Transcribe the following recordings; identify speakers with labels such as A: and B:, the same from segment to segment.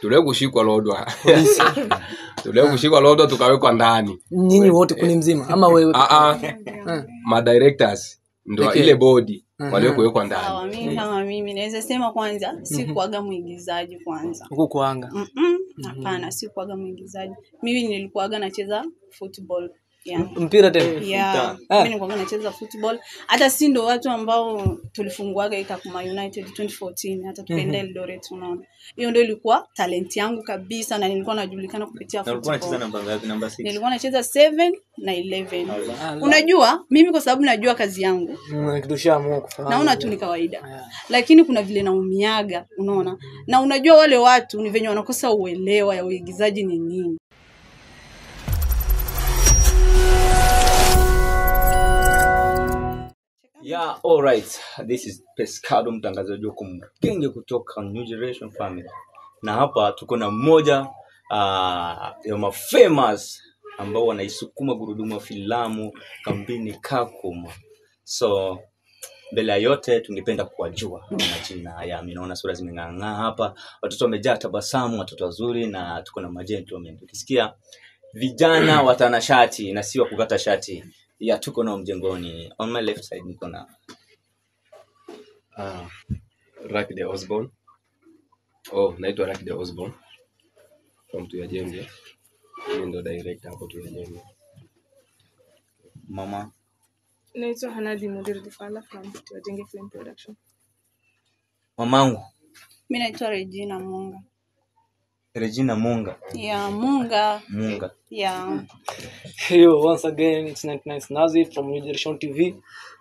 A: Tuleo kushikwa lodwa. Tuleo kushikwa lodwa tukawekwa ndani.
B: Nyinyi wote kuni mzima ama wewe?
A: Ma directors ndio ile body wale kuwekwa ndani.
C: Mimi kama mimi naweza sema kwanza sikuaga muigizaji kwanza.
B: Huko kuanga.
C: Hapana, sikuaga muigizaji. Mimi nilikuaga nacheza football.
B: Mpira tena?
C: Mimi nilikuwa nacheza football. Hata si ndo watu ambao tulifunguaga Kakuma United 2014 hata tukaenda Eldoret unaona. Hiyo ndio ilikuwa talent yangu kabisa na nilikuwa najulikana kupitia football.
D: Nilikuwa nacheza namba ngapi? Namba 6.
C: Nilikuwa nacheza 7 na 11. Unajua mimi kwa sababu najua kazi yangu.
B: Kidoshaamua kufahamu.
C: Naona tu ni kawaida. Lakini kuna vile naumiaga, unaona. Na unajua wale watu ni venye wanakosa uelewa ya uigizaji ni nini.
D: Yeah, all right. This is Pescado, mtangazaji wako mgenge kutoka New Generation Family. Na hapa tuko na mmoja ya mafamous ambao wanaisukuma gurudumu wa filamu kambini Kakuma. So mbele ya yote tungependa kuwajua majina haya. Mimi naona sura zimeng'aa hapa. Watoto wamejaa tabasamu, watoto wazuri na tuko na magentlemen. Ukisikia vijana watanashati na si wa kukata shati. Yeah, tuko na mjengoni. On my left side niko na
A: Rack the Osborne. Naitwa Rack the Osborne. From Tuyajenge. Mimi ndo director hapo Tuyajenge.
D: mama.
E: Naitwa Hanadi Mudir Dufala from Tuyajenge Film Production.
D: Mamangu.
C: Mimi naitwa Regina Munga.
D: Regina Munga.
C: Yeah, Munga.
D: Munga.
C: Yeah.
B: Hello, once again, it's 99 Nazi from New Generation TV.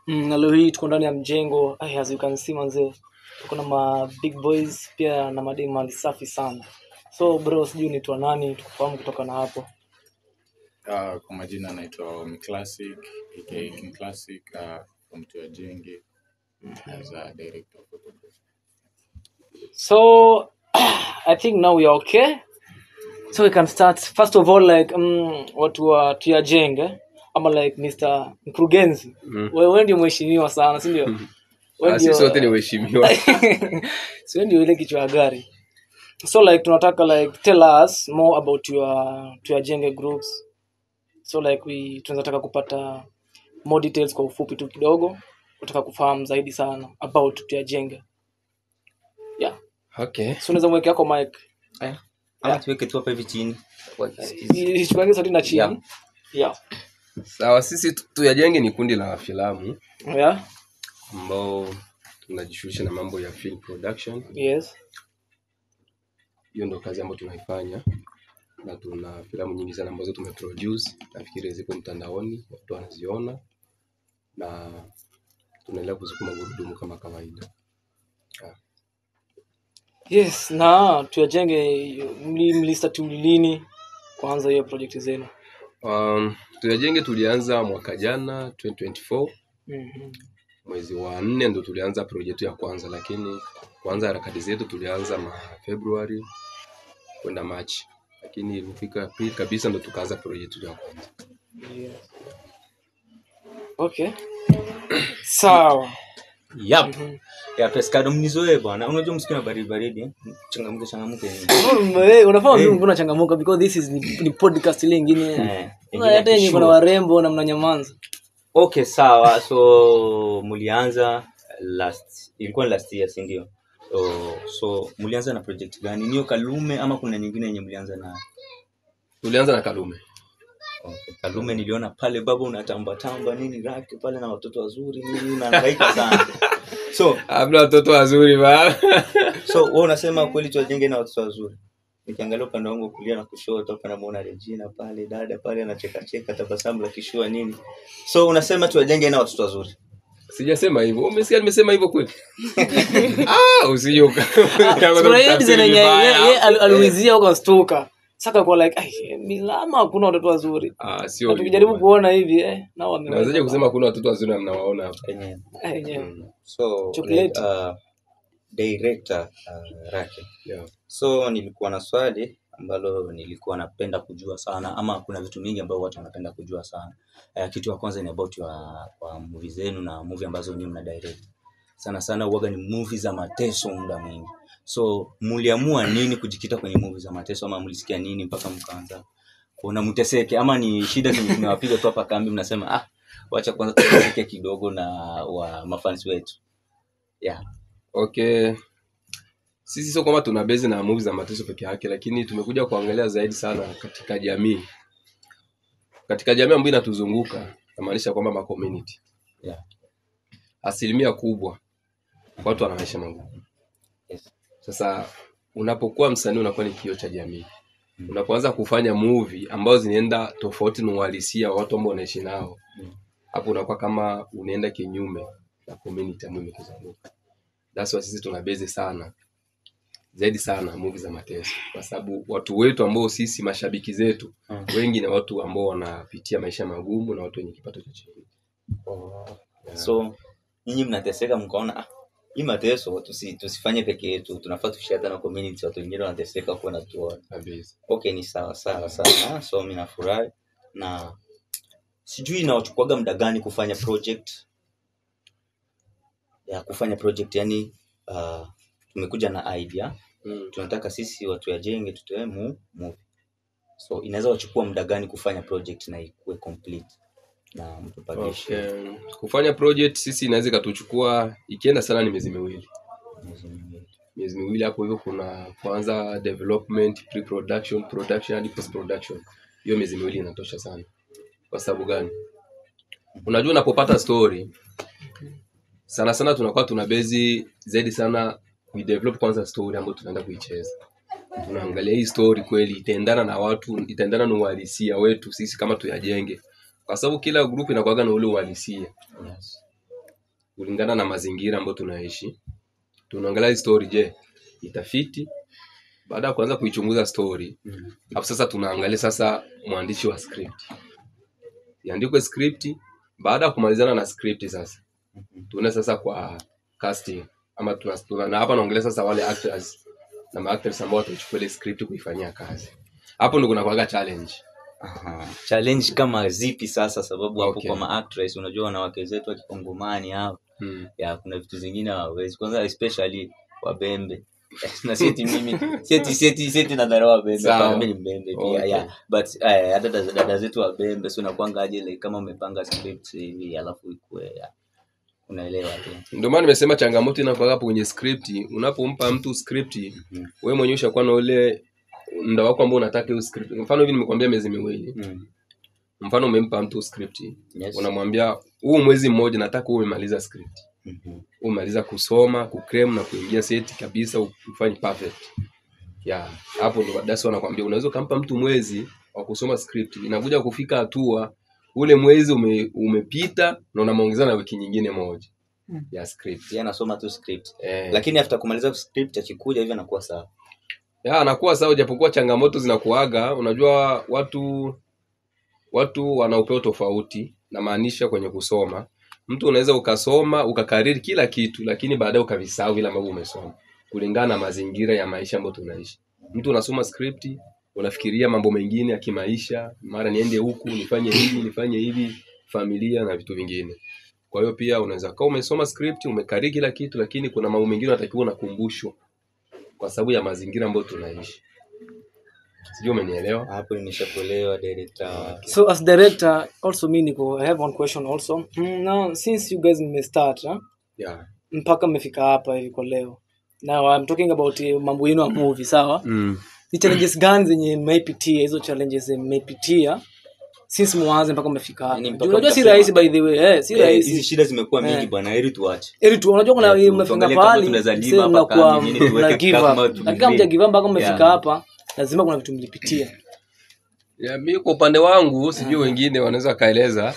B: Na leo hii tuko ndani ya mjengo. As you can see manze, tuko na ma big boys pia na madem mali safi sana. So bro, sijui unaitwa nani, tukufahamu kutoka na hapo.
F: Kwa majina naitwa Classic, aka King Classic, from Tuyajenge as a director of photography.
B: So I think now we are okay. So we can start. First of all, like watu wa Tuyajenge ama like Mr. Mkurugenzi. Wewe ndio mheshimiwa sana, si ndio?
A: Sisi sote ni waheshimiwa.
B: So ndio ile kichwa gari. So like tunataka like tell us more about your Tuyajenge groups. So like tunataka kupata more details kwa ufupi tu kidogo. Tunataka kufahamu zaidi sana about Tuyajenge. Yeah.
A: Okay.
B: So unaweza mweke yako mic.
D: Ama tuweke tu hapa hivi chini.
B: Tupange sauti na chini. Yeah.
A: Sawa, sisi Tuyajenge ni kundi la filamu.
B: Yeah.
A: Ambao tunajishughulisha na mambo ya film production.
B: Yes.
A: Hiyo ndio kazi ambayo tunaifanya. Na tuna filamu nyingi sana ambazo tumeproduce. Nafikiri ziko mtandaoni, watu wanaziona. Na tunaendelea kusukuma gurudumu kama kawaida.
B: Yes, na Tuyajenge mlistart lini kuanza hiyo project zenu?
A: Tuyajenge tulianza mwaka jana 2024. Mwezi wa 4 ndo tulianza project ya kwanza, lakini kwanza harakati zetu tulianza February kwenda March. Lakini ilifika April kabisa ndo tukaanza project ya kwanza.
B: Yes. Okay. Sawa.
D: Yep. Ya Pescado mnizoe bwana. Unajua msikia baridi. Changamuke.
B: Unafaa mimi mbona changamuka because this is ni podcast lingine. Hata yenyewe kuna warembo na mnanyamanza.
D: Okay, sawa. So mulianza ilikuwa last year, si ndio? So mulianza na project gani? Niyo Kalume ama kuna nyingine yenye mulianza na?
A: Tulianza na Kalume.
D: Okay. Kalume niliona pale baba unatamba nini raki pale na watoto wazuri nini unahangaika sana. So
A: habla watoto wazuri bana.
D: So wewe unasema kweli Tuyajenge na watoto wazuri. Nikiangalia upande wangu kulia na kushoto hapa namuona Regina pale, dada pale anacheka tabasamu la kishua nini. So unasema Tuyajenge na watoto wazuri.
A: Sijasema hivyo. Umesikia nimesema hivyo kweli? Usijoka.
B: Kuna yeye design yeye aliwizia huko stuka. Saka kwa like milama hakuna watoto wazuri.
A: Sio.
B: Tukijaribu kuona hivi nao wameanza.
A: Nawezaje kusema kuna watoto wazuri na mnawaona hapa?
D: So director Rake.
A: Yeah.
D: So nilikuwa na swali ambalo nilikuwa napenda kujua sana ama kuna vitu mingi ambavyo watu wanapenda kujua sana. Kitu ya kwanza ni about wa movie zenu na movie ambazo nyinyi mna direct. Sana huaga ni movie za mateso muda mwingi. So mliamua nini kujikita kwenye movie za mateso, ama mlisikia nini mpaka mkaanza kuona mteseke, ama ni shida zimewapiga tu hapa kambi mnasema wacha kwanza tuteseke kidogo na wa mafans wetu?
A: Okay, sisi sio kwamba tuna base na movies za mateso peke yake, lakini tumekuja kuangalia zaidi sana katika jamii ambayo inatuzunguka, namaanisha kwamba ma community. Asilimia kubwa watu wana maisha magumu. Sasa unapokuwa msanii unakuwa ni kioo cha jamii. Unapoanza kufanya movie ambazo zinaenda tofauti na uhalisia wa watu ambao wanaishi nao, hapo unakuwa kama unaenda kinyume na community ambayo imekuzunguka. That's why sisi tuna base sana zaidi sana movie za mateso, kwa sababu watu wetu ambao sisi mashabiki zetu wengi na watu ambao wanapitia maisha magumu na watu wenye kipato cha chini.
D: So nyinyi mnateseka mkaona hii mateso tusifanye peke yetu, tunafaa tushare na community, watu wengine wanateseka kwa natuona kabisa. Okay, ni sawa sana. So mimi nafurahi, na sijui inawachukuaga muda gani kufanya project yani tumekuja na idea, tunataka sisi watu wajenge tutoe movie. So inaweza wachukua muda gani kufanya project na ikuwe complete na mtu publish?
A: Okay. Kufanya project sisi inaweza katuchukua ikienda sana ni miezi miwili hapo hivyo. Kuna kwanza development, pre-production, production hadi post-production. Hiyo miezi miwili inatosha sana. Kwa sababu gani? Unajua unapopata story sana tunakuwa tuna base zaidi sana we develop kwanza story ambayo tunaenda kuicheza. Tunaangalia hii story kweli itaendana na watu, itaendana na uhalisia wetu sisi kama tuyajenge. Kwa sababu kila group inakuwa na ule uhalisia. Kulingana na mazingira ambayo tunaishi. Tunaangalia hii story, je, itafiti? Baada ya kuanza kuichunguza story, hapo sasa tunaangalia sasa mwandishi wa script. Iandikwe script, baada ya kumalizana na script sasa tuna sasa kwa casting, ama na hapa naongelea sasa wale actors na ma-actors ambao watachukua ile script kuifanyia kazi. Hapo ndio kunakuwa challenge.
D: Challenge kama zipi sasa? Sababu hapo kwa ma-actress unajua wanawake zetu wa Kikongomani hao kuna vitu zingine hawezi, kwanza especially wabembe na seti na darawa bembe kama mimi mbembe pia but hata dada zetu wa bembe sio nakuanga aje like kama umepanga script hivi alafu ikue unaelewa tu.
A: Ndio maana nimesema changamoto inakuwa hapo kwenye script. Unapompa mtu script, wewe mwenyewe ushakuwa na ule muda wako ambao unataka hiyo script. Mfano hivi nimekwambia miezi miwili. Mfano umempa mtu script, unamwambia huu mwezi mmoja nataka umaliza script. Umaliza kusoma, kucram na kuingia set kabisa, ufanye perfect. Hapo ndio basi wanakuambia unaweza kumpa mtu mwezi wa kusoma script. Inakuja kufika hatua ule mwezi umepita na unamuongeza na wiki nyingine moja ya script.
D: Anasoma tu script. Lakini after kumaliza script akikuja hivi anakuwa sawa.
A: Anakuwa sawa, japokuwa changamoto zinakuaga. Unajua watu wana upeo tofauti, na maanisha kwenye kusoma. Mtu unaweza ukasoma ukakariri kila kitu lakini baadaye ukavisahau vile ambavyo umesoma kulingana na mazingira ya maisha ambayo tunaishi. Mtu unasoma script unafikiria mambo mengine ya kimaisha, mara niende huku nifanye hivi familia na vitu vingine. Kwa hiyo pia unaweza kama umesoma script umekariri kila kitu lakini kuna mambo mengine unatakiwa unakumbushwa kwa sababu ya mazingira ambayo tunaishi. Sijui umenielewa?
D: Hapo nimeshakuelewa director.
B: So as director also I have one question also. Now since you guys may start mpaka mmefika hapa hivi kwa leo. Now I'm talking about mambo yenu ya movie, sawa? Ni challenges gani zenye mmeipitia? Hizo challenges mmeipitia since mwanzo mpaka mmefika hapa. Unajua si rahisi by the way, si rahisi.
D: Hizi shida zimekuwa mingi bwana, heri tuache.
B: Unajua kuna mmefika pale tunazalima hapa kama nyingine tuweke kama mja give up mpaka mmefika hapa, lazima kuna vitu mlipitia.
A: Mimi kwa upande wangu sijui wengine wanaweza kaeleza.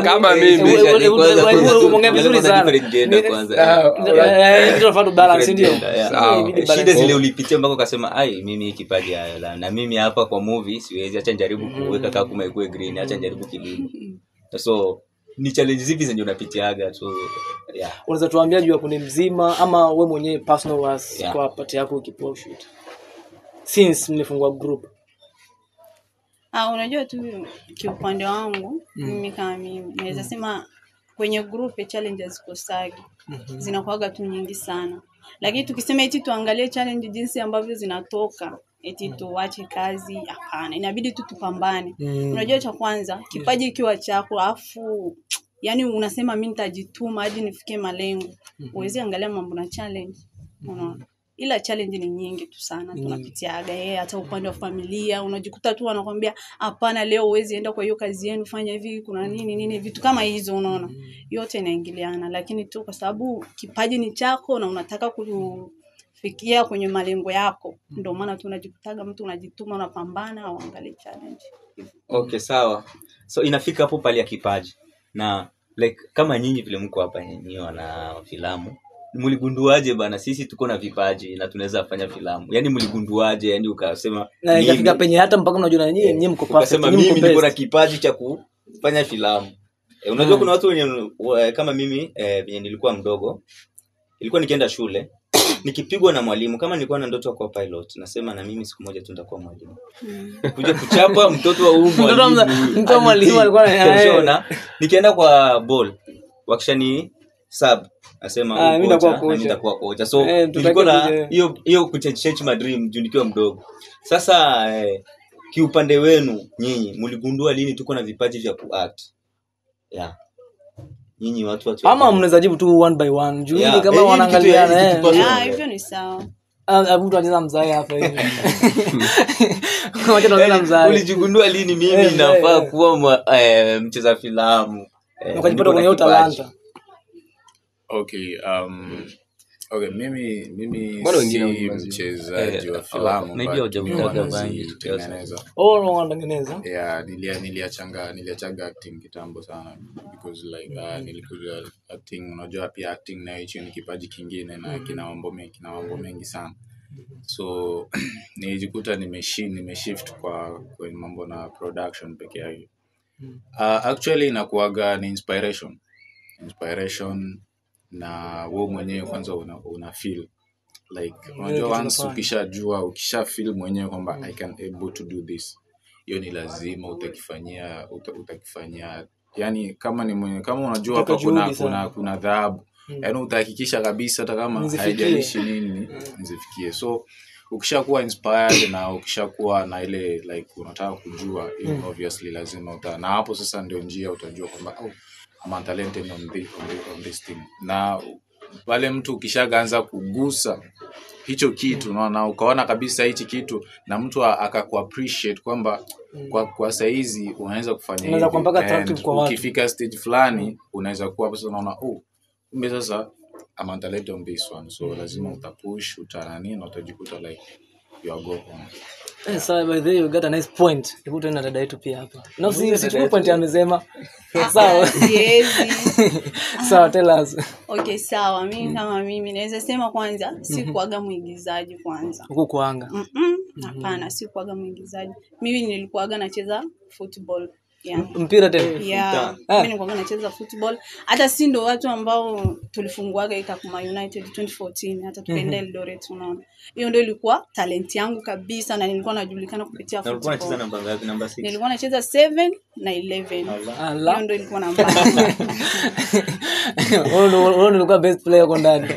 A: Kama mimi
B: umeongea vizuri sana. Ndio tunafaa balance ndio.
D: Shida zile ulipitia mpaka ukasema mimi kipaji hayo na mimi hapa kwa movie siwezi, acha njaribu kuweka kama ikuwe green, acha njaribu kilimo. So ni challenge zipi zenye unapitiaga tu?
B: Unaweza tuambia juu ya kundi mzima ama wewe mwenyewe personal was kwa part yako ukipoa shoot since mlifungua group?
C: Unajua tu kiupande wangu mimi kama mimi naweza sema kwenye group challenges ziko sagi zinakuaga tu nyingi sana. Lakini tukisema eti tuangalie challenge jinsi ambavyo zinatoka, eti tuache kazi, hapana. Inabidi tu tupambane. Unajua cha kwanza, kipaji kiwa chako afu yani unasema mimi nitajituma hadi nifike malengo. Uweze angalia mambo na challenge. Unaona? Ila challenge ni nyingi tu sana tunapitiaga. Hata upande wa familia unajikuta tu wanakuambia hapana, leo uwezi enda kwa hiyo kazi yenu, fanya hivi, kuna nini vitu kama hizo, unaona. Yote inaingiliana, lakini tu kwa sababu kipaji ni chako na unataka kufikia kwenye malengo yako, ndio maana tu unajikutaga mtu unajituma, unapambana au angalia challenge.
D: Okay, sawa. So inafika hapo pale ya kipaji. Na like kama nyinyi vile mko hapa nyinyi wana filamu, mligunduaje bana sisi tuko na vipaji na tunaweza fanya filamu? Yaani mligunduaje? Yaani ukasema
B: na ikafika penye hata mpaka unajua nyinyi mko perfect.
D: Ukasema mimi niko na kipaji cha kufanya filamu. Unajua kuna watu wenye kama mimi venye nilikuwa mdogo, ilikuwa nikienda shule nikipigwa na mwalimu, kama nilikuwa na ndoto ya kuwa pilot, nasema na mimi siku moja tu nitakuwa mwalimu. Kuja kuchapa mtoto wa huyu mwalimu alikuwa anaona nikienda kwa ball wakishani sub nasema mimi nitakuwa kocha. So nilikuwa na hiyo kuchange my dream juu nikiwa mdogo. Sasa kiupande wenu nyinyi mligundua lini tuko na vipaji vya kuact? Nyinyi watu
B: ama mnaweza jibu tu one by one juu ni kama wanaangalia
C: hivyo ni sawa.
B: Mtu anaweza mzae hapa hivi. Kama tunaweza mzae.
D: Ulijigundua lini mimi nafaa kuwa mcheza filamu?
B: Ukajipata kwenye talanta.
F: Okay, mimi si mchezaji wa filamu,
D: maybe hujatengeneza.
B: No wanatengeneza.
F: Niliachaga acting kitambo sana because like nilikuja acting, unajua pia acting na hicho ni kipaji kingine na kina mambo mengi sana. So nilijikuta nimeshift kwa mambo na production peke yake. Actually inakuaga ni inspiration na wewe mwenyewe kwanza una feel like unajua once ukisha feel mwenyewe kwamba I can able to do this, hiyo ni lazima utakifanyia yani kama unajua hapa kuna dhahabu, yani utahakikisha kabisa hata kama haijalishi nini nizifikie. So ukishakuwa inspired na ukishakuwa na ile like unataka kujua, obviously lazima na hapo sasa ndio njia utajua kwamba I'm talented on this thing. Na wale mtu ukishaanza kugusa hicho kitu na ukaona kabisa hichi kitu na mtu akakuappreciate kwamba kwa saizi unaweza kufanya hivi, ukifika stage fulani unaweza kuwa sasa unaona kumbe sasa I'm talented on this one. So lazima utapush utanani na utajikuta like you are go on.
B: So by the way you got a nice point. Hebu tena dada yetu pia hapa. Na si point amesema. Sawa. Sawa, tell us.
C: Okay, sawa. Mimi kama mimi naweza sema kwanza si kuaga muigizaji kwanza.
B: Huko kuanga.
C: Hapana, si kuaga muigizaji. Mimi nilikuaga nacheza football.
B: Mpira tena.
C: Mimi nilikuwa nacheza football. Hata si ndo watu ambao tulifunguaga Itakuma United 2014 hata tukaenda Eldoret, unaona. Hiyo ndio ilikuwa talent yangu kabisa na nilikuwa najulikana kupitia football.
D: Nilikuwa nacheza namba ngapi? Namba 6.
C: Nilikuwa nacheza 7 na 11. Hiyo ndio ilikuwa namba.
B: Wewe ulikuwa best player kwa ndani.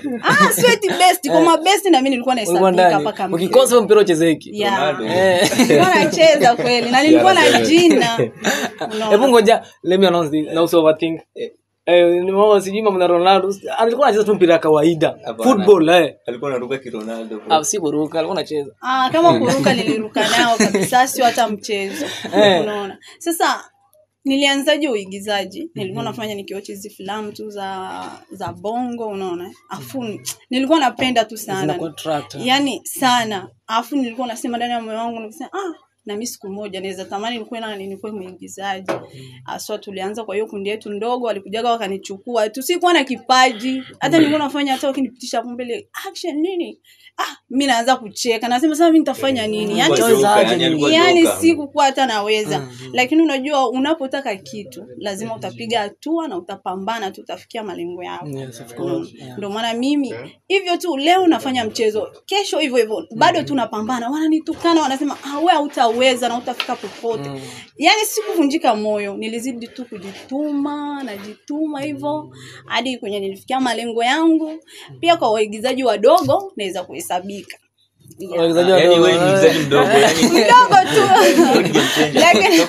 C: Sweet best, kama best na mimi nilikuwa naisabika hapa kama.
B: Ukikosa mpira uchezeki.
C: Nilikuwa nacheza kweli na nilikuwa na jina.
B: Hebu ngoja, let me announce this. Now so overthink. Ni mama sijui mama Ronaldo. Alikuwa anacheza tu mpira kawaida. Football
D: Alikuwa anaruka ki Ronaldo.
B: Si kuruka, alikuwa anacheza.
C: Kama kuruka niliruka nao kabisa, sio hata mchezo. Unaona. Sasa nilianzaje uigizaji? Nilikuwa nafanya nikiwatch filamu tu za bongo, unaona. Afu nilikuwa napenda tu sana. Yaani sana. Afu nilikuwa nasema ndani ya moyo wangu nikisema na mimi siku moja naweza tamani nilikuwa muigizaji. Aswa tulianza kwa hiyo kundi yetu ndogo, walikujaga wakanichukua. Tusikuwa na kipaji. Hata nilikuwa nafanya hata wakinipitisha hapo mbele action nini? Mimi naanza kucheka. Nasema sasa mimi nitafanya nini? Yaani sikuwa hata naweza. Lakini unajua unapotaka kitu, lazima utapiga hatua na utapambana tu utafikia malengo yako. Ndio maana mimi hivyo tu leo nafanya mchezo, kesho hivyo bado tunapambana. Wananitukana wanasema wewe utaweza na utafika popote. Yani sikuvunjika moyo, nilizidi tu kujituma, najituma hivyo hadi kwenye nilifikia malengo yangu. Pia kwa waigizaji wadogo naweza kuhesabika.
B: Waigizaji
D: yani
B: wadogo.
D: wewe ni mchezaji mdogo yani
C: Mdogo tu.
D: lakini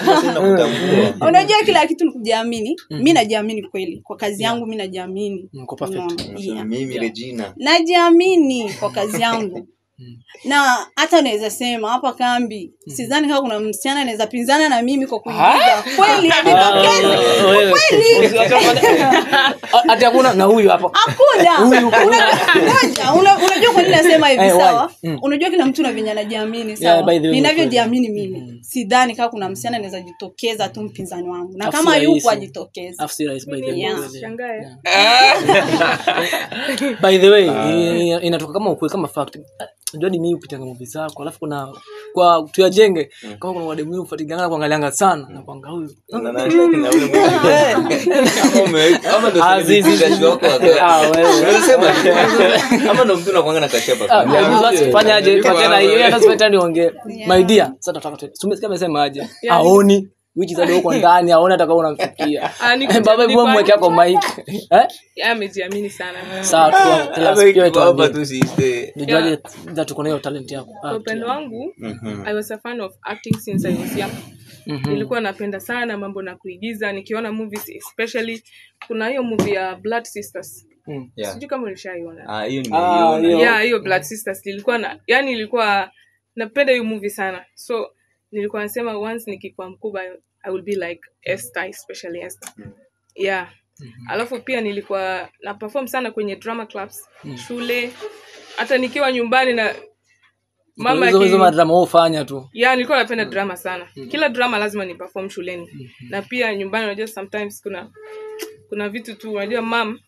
C: Unajua kila kitu ni kujiamini. Mimi najiamini kweli. Kwa kazi yangu mimi najiamini.
B: Mko perfect.
D: mimi Regina
C: Najiamini kwa kazi yangu. Na hata naweza sema hapa kambi sidhani kama kuna msichana anaweza pinzana na mimi kwa kuigiza. Kweli nitokeze. Kweli.
B: Hata hakuna na huyu hapa.
C: Hakuna. Unajua kwa nini nasema hivi sawa? Unajua kila mtu na venye anajiamini sawa. Ninavyojiamini mimi. Sidhani kama kuna msichana anaweza jitokeza tu mpinzani wangu. Na kama yupo ajitokeze.
B: Afsira is by the way.
E: Shangae.
B: By the way, inatoka kama ukweli kama fact. Unajua mimi upitanga movie zako alafu kuna kwa tuyajenge kama kuna wademu wengi ufuatiliana kuangalianga sana na kuanga huyu.
D: Ama ndo
B: Azizi
D: wako
B: wewe.
D: unasema ama ndo mtu anakuanga na kachapa
B: Basi fanya aje tena hiyo hata sipata niongee. My dear, sasa nataka tu. Tumesikia amesema aje? Aoni which is huko ndani aona atakao unamfikia. Baba hebu mweke yako mic.
E: Amejiamini sana.
B: Sawa tu tell us pia
D: hapa tu sister
B: nijuaje that tuko na hiyo talent yako.
E: Kwa upande wangu, I was a fan of acting since I was young. Nilikuwa napenda sana mambo na kuigiza, nikiona movies especially kuna hiyo movie ya Blood Sisters. Sijui kama ulishaiona.
D: hiyo nimeiona.
E: Hiyo Blood Sisters ilikuwa napenda hiyo movie sana. So nilikuwa nasema once nikikuwa mkubwa I will be like Esther, especially Esther. Alafu pia nilikuwa na perform sana kwenye drama clubs shule, hata nikiwa nyumbani na mama
B: hizo drama ufanya tu.
E: Nilikuwa napenda drama sana. Kila drama lazima ni perform shuleni. Na pia nyumbani unajua sometimes kuna vitu tu unajua mom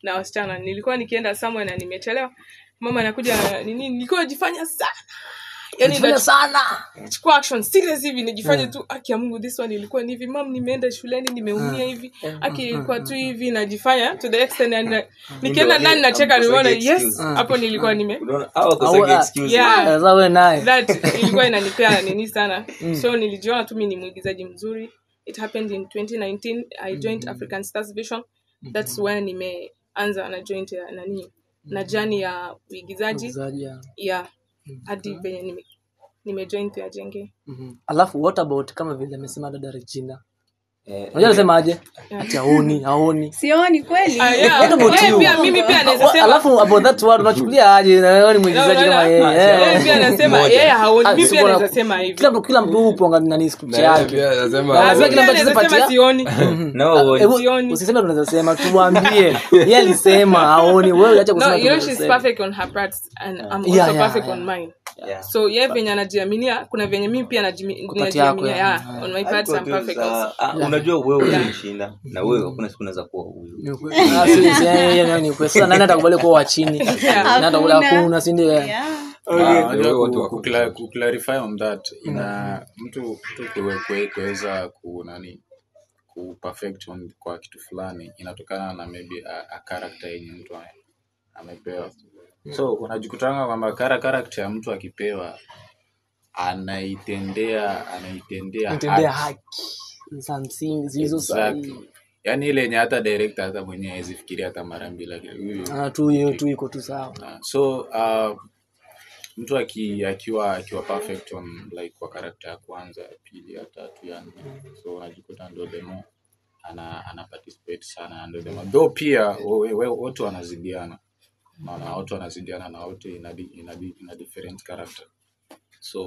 E: na wasichana. Nilikuwa nikienda somewhere na nimechelewa, mama anakuja nilikuwa najifanya sana.
B: Yaani sana.
E: Chukua action serious hivi nijifanye tu aki ya Mungu this one ilikuwa ni hivi mom nimeenda shuleni nimeumia hivi aki ilikuwa tu hivi najifanya to the extent and nikienda nani nacheka nimeona yes hapo nilikuwa
D: unaona hawa kwa excuse
B: zawe naye
E: that ilikuwa inanipea nini sana. So nilijiona tu mimi ni mwigizaji mzuri. It happened in 2019 I joined African Stars Vision. That's when nimeanza na joint na journey ya uigizaji hadi venye nimejoin Tuyajenge.
B: Alafu what about kama vile amesema dada Regina? Unajua anasema aje? Ati haoni.
C: Sioni kweli.
E: Mimi pia naweza sema.
B: Alafu about that word unachukulia aje na wewe ni mwigizaji kama yeye?
E: Yeye pia anasema yeye haoni. Mimi pia naweza sema hivi.
B: Kila mtu upo ngani script yake.
A: Anasema
B: kila mtu anasema
E: sioni.
D: No,
B: usiseme tunaweza sema tuambie. Yeye alisema haoni. Wewe acha kusema.
E: No, she's perfect on her parts and I'm also perfect on mine. So yeye venye anajiaminia kuna venye mimi pia najiaminia on my parts I'm perfect also.
D: Unajua wewe unashinda na wewe hakuna siku unaweza kuwa huyo.
B: Ni kwa sababu nani atakubali kuwa wa chini. Nani atakubali kuna si ndio?
F: To clarify on that mtu kuweza ku perfect kwa kitu fulani inatokana na maybe a character yenye mtu amepewa. So unajikutanga kwamba character ya mtu akipewa anaitendea
B: haki something zizo sahihi.
F: Yaani ile yenye hata director hata mwenyewe hawezi fikiria hata mara mbili
B: tu iko tu sawa.
F: So mtu akiwa perfect on like kwa character ya kwanza, pili, ya tatu, ya nne, so unajikuta ndio demo ana participate sana ndio demo. Though pia watu wanazidiana. Watu wanazidiana na wote ina different character. So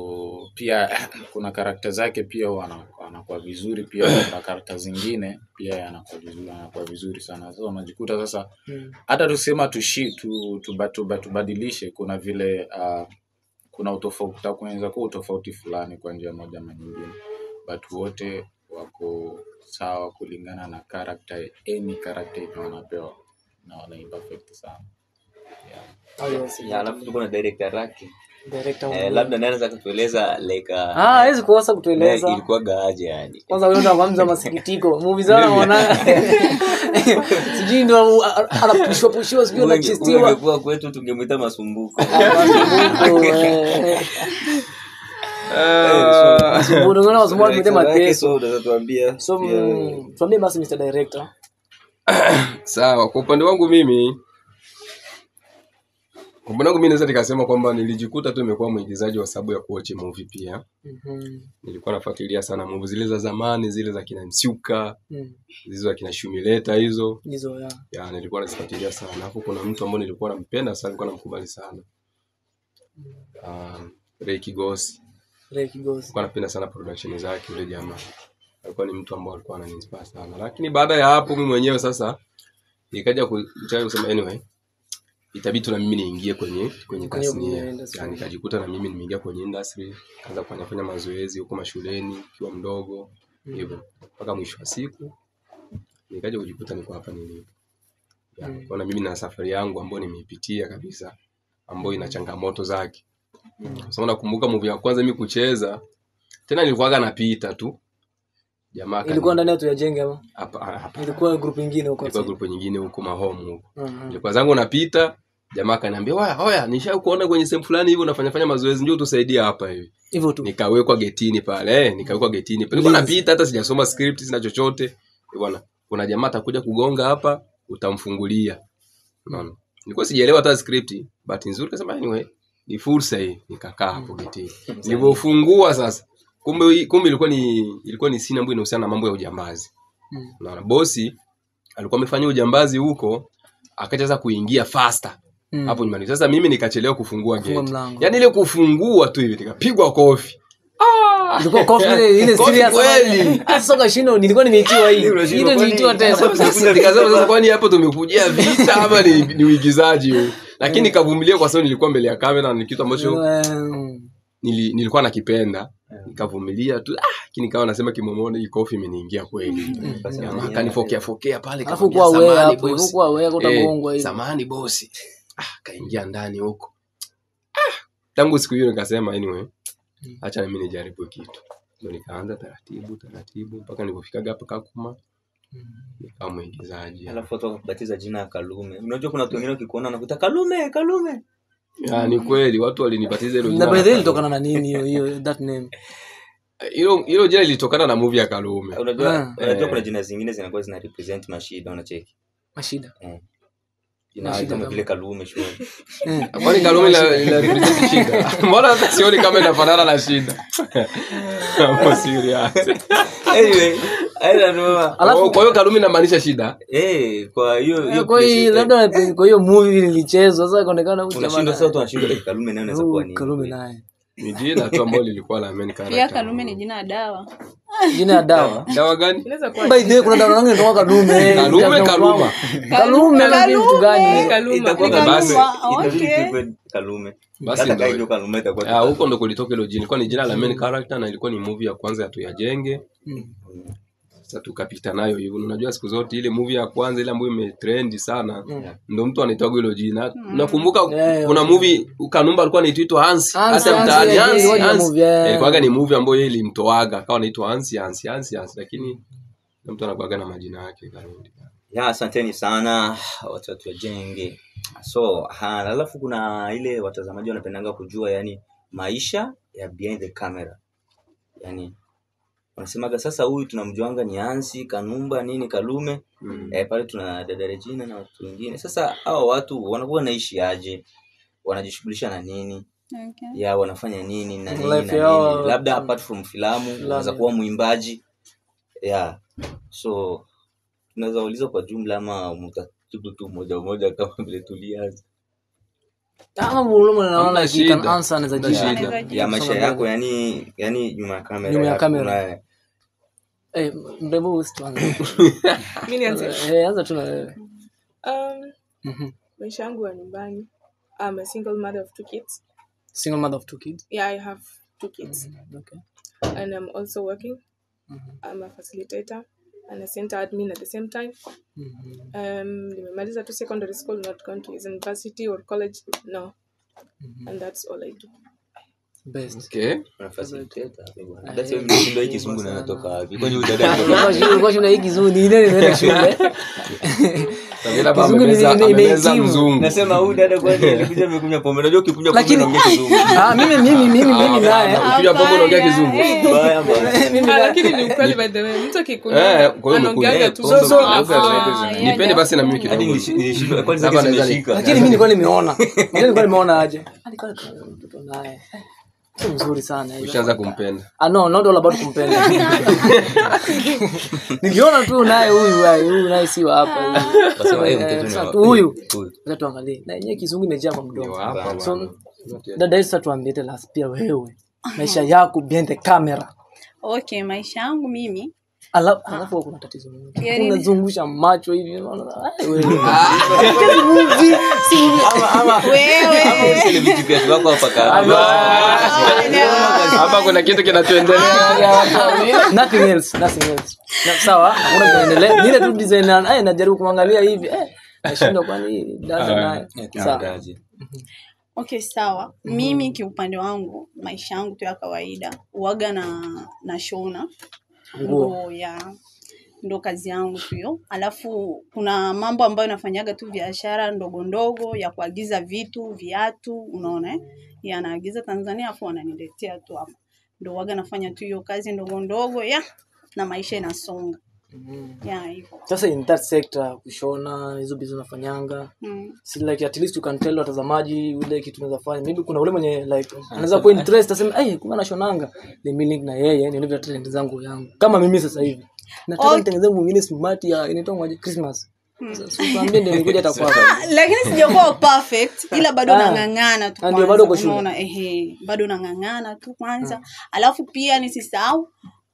F: pia kuna character zake pia wanakuwa vizuri, pia kuna character zingine pia yanakuwa vizuri sana. So unajikuta sasa hata tusema tubadilishe kuna vile kuna utofauti kuanza kwa utofauti fulani kwa njia moja ama nyingine, but wote wako sawa kulingana na character, any character wanapewa na wana perfect sana.
D: Alafu tuko na director yake. Labda nani anaweza kutueleza like
B: hawezi kuosa kutueleza
D: ilikuwa gaaje yani.
B: Kwanza wewe unamwamza masikitiko movies zao unaona sijui ndio anapushwa sijui na chistiwa
D: ungekuwa kwetu tungemuita masumbuko.
B: wanasumbua, unaona wasumbua tumete mateso.
D: So unaweza tuambia.
B: So tuambie basi Mr. Director.
A: Sawa, kwa upande wangu mimi naweza nikasema kwamba nilijikuta tu nimekuwa mwigizaji wa sababu ya kuwatch movie pia. Nilikuwa nafuatilia sana movie zile za zamani, zile za kina Msiuka, zile za kina Shumileta hizo. Ya nilikuwa nazifuatilia sana. Hapo kuna mtu ambaye nilikuwa nampenda sana, nilikuwa namkubali sana. Ray Kigosi. Nilikuwa napenda sana production zake yule jamaa. Alikuwa ni mtu ambaye alikuwa ananinspire sana. Lakini baada ya hapo mimi mwenyewe sasa nikaja kusema anyway, itabidi na mimi niingie kwenye tasnia. Yani nikajikuta na mimi nimeingia kwenye industry, kaanza kufanya mazoezi huko mashuleni kiwa mdogo hivyo. Mpaka mwisho wa siku nikaja kujikuta niko hapa nilipo. Yani kwa mimi na safari yangu ambayo nimeipitia kabisa, ambayo ina changamoto zake. Sasa nakumbuka movie ya kwanza mimi kucheza, tena nilikuwa napita tu. Jamaa
B: ilikuwa ndani ya Tuyajenge ama?
A: Hapa.
B: Ilikuwa group nyingine huko.
A: Ilikuwa group nyingine huko Mahomu huko. Nilikuwa zangu napita, jamaa kaniambia, "Oya, nishakuona kwenye sehemu fulani hivi unafanya mazoezi, njoo tusaidie hapa hivi."
B: Hivyo tu.
A: Nikawekwa getini pale. Nilikuwa napita hata sijasoma script sina chochote. Bwana, kuna jamaa atakuja kugonga hapa, utamfungulia. Unaona? Nilikuwa sijaelewa hata script, but nzuri kasema anyway, ni fursa hii, nikakaa hapo getini. Nilipofungua sasa kumbe ilikuwa ni scene ambayo inahusiana na mambo ya ujambazi. Unaona, bosi alikuwa amefanya ujambazi huko, akaanza kuingia faster hapo nyumbani. Sasa mimi nikachelewa kufungua gate. Yaani ile kufungua tu hivi nikapigwa kofi.
B: Ilikuwa kofi ile serious kweli. Sasa shino nilikuwa nimeitiwa hii. Ile niitiwa tena.
A: Nikasema sasa kwani hapo tumekujia vita ama ni uigizaji huu? Lakini nikavumilia kwa sababu nilikuwa mbele ya kamera na ni kitu ambacho nilikuwa nakipenda. Nikavumilia tu, lakini nikawa nasema kimomoni hii kofi imeniingia kweli. Akanifokea pale kama
B: afu kwa wewe hapo, ilikuwa wewe utagongwa hivi.
A: Samahani bosi. Kaingia ndani huko. Tangu siku hiyo nikasema anyway, acha na mimi nijaribu kitu. Ndio nikaanza taratibu mpaka nilipofika hapa Kakuma. Nikawa mwigizaji.
D: Alafu watu wakabatiza jina ya Kalume. Unajua kuna watu wengine wakikuona wanakuita Kalume.
A: Ni kweli watu walinibatiza hilo jina.
B: Na baadaye ilitokana na nini hiyo that name?
A: Hilo jina lilitokana na movie ya Kalume.
D: Unajua kuna jina zingine zinakuwa zina represent mashida, unacheki.
B: Mashida.
D: Jina kama vile Kalume shule.
A: Kwani Kalume ina represent shida? Mbona hata sioni kama inafanana na shida? Hapo serious.
D: Anyway, I don't know.
A: Kwa hiyo Kalume inamaanisha shida?
D: Kwa hiyo
B: kwa hiyo labda kwa hiyo movie ilichezwa sasa ikaonekana huyu jamaa.
D: Unashinda sasa tunashinda Kalume naye anaweza kuwa nini?
B: Kalume naye.
A: Ni jina tu ambalo lilikuwa la main character.
C: Pia Kalume ni jina la dawa.
B: Jina la dawa?
A: Dawa gani?
E: Inaweza kuwa.
B: By the way kuna dawa nyingine inatoka Kalume. Kalume ni kitu gani?
D: Itakuwa
A: basi.
D: Kalume.
A: Basi ndio Kalume itakuwa. Huko ndo kulitoka hilo jina. Ilikuwa ni jina la main character na ilikuwa ni movie ya kwanza ya Tuyajenge. Sasa tukapita nayo hivyo. Unajua siku zote ile movie ya kwanza ile ambayo imetrend sana ndio mtu anaitwa hilo jina. Nakumbuka kuna movie Kanumba alikuwa anaitwa Hans. Hata mtaani Hans. Ilikuwa ni movie ambayo yeye ilimtoaga akawa anaitwa Hans lakini mtu anakuaga na majina yake karudi.
D: Asanteni sana watu wa Tuyajenge. So, alafu kuna ile watazamaji wanapendanga kujua yani maisha ya behind the camera. Yani wanasemaga sasa huyu tunamjuanga ni Hansi, Kanumba, nini Kalume. Pale tuna dada Regina na watu wengine. Sasa hao watu wanakuwa naishi aje? Wanajishughulisha na nini? Okay. Wanafanya nini na nini na nini? Labda apart from filamu, wanaweza kuwa muimbaji. So tunaweza uliza kwa jumla ama mtatibu tu moja kama vile tulianza.
B: Kama mulumu naona you can answer na
D: shida ya maisha yako yani nyuma ya kamera.
B: Mrembo usianze.
E: Mimi nianze.
B: Anza tu na wewe.
E: Maisha yangu ya nyumbani. I'm a single mother of 2 kids.
B: Single mother of 2 kids?
E: Yeah, I have 2 kids.
B: Okay.
E: And I'm also working. I'm a facilitator and a center admin at the same time. Nimemaliza tu secondary school, not going to university or college. No. And that's all I do.
B: Best.
A: Okay.
D: Facilitator. That's why mimi hiki Kizungu na natoka wapi? Kwani udada
B: kwa shule hiki Kizungu ni ile inaenda shule.
A: amemeza mzungu.
D: Nasema huyu dada kwani alikuja amekunywa pombe. Unajua ukikunywa pombe
B: Lakini-
D: unaongea kizungu.
B: mimi naye
A: Ukinywa pombe unaongea kizungu.
D: Baya baya.
B: mimi
E: Ah,
B: naye
E: lakini ni ukweli by the way. Mtu
A: Eh,
E: akikunywa
A: kwa hiyo
E: anaongeaga tu.
A: umekunywa.
B: So-
A: Nipende basi na mimi
D: Hadi
A: kidogo.
D: nilishika kwanza
A: Hapa
D: kesi
A: naweza
D: nimeshika.
B: lakini mimi nilikuwa nimeona aje alikuwa mtoto naye sio mzuri sana hiyo.
A: Ushaanza kumpenda.
B: No, not all about kumpenda. Niliona tu naye huyu naye si wa hapa.
D: Kasema
B: Sasa
D: mtoto
B: huyu. Sasa tuangalie. Na yenyewe kizungu imejaa kwa
A: Ndio
B: mdomo.
A: hapa.
B: So
A: bwana.
B: dada Esther tuambie tena pia wewe. Maisha yako behind the camera.
C: Okay, maisha yangu mimi
B: Alafu kuna tatizo moja.
C: Yaani-
B: Unazungusha macho hivi unaona wewe.
C: wewe
D: ile vitu vya wako hapa
A: Hapa kuna kitu kinatuendelea.
B: Nothing else. Sawa, hakuna kinaendelea. Ni ile tu design najaribu kuangalia hivi. Nashinda kwani dada naye. Sawa.
C: Okay, sawa. Mimi kiupande wangu maisha yangu tu ya kawaida uaga na shona nguo ndo kazi yangu tu hiyo. Alafu kuna mambo ambayo nafanyaga tu biashara ndogo ndogo ya kuagiza vitu, viatu, unaona naagiza Tanzania afu wananiletea tu hapa. Ndo uaga nafanya tu hiyo kazi ndogo ndogo na maisha inasonga. Hivyo.
B: Sasa in that sector kushona hizo business unafanyanga. Si like at least you can tell watazamaji ile kitu unaweza fanya. Maybe kuna ule mwenye like anaweza kuwa interest aseme kumbe anashonanga. Let me link na yeye nione talent zangu yangu. Kama mimi sasa hivi. Nataka nitengeneze mwingine smart ya inaitwa Christmas. Sasa tuambie ndio nikuja atakuwa.
C: Lakini sijakuwa perfect ila bado nang'ang'ana tu
B: ndio bado kwa shule.
C: Unaona bado nang'ang'ana tu kwanza. Alafu pia nisisahau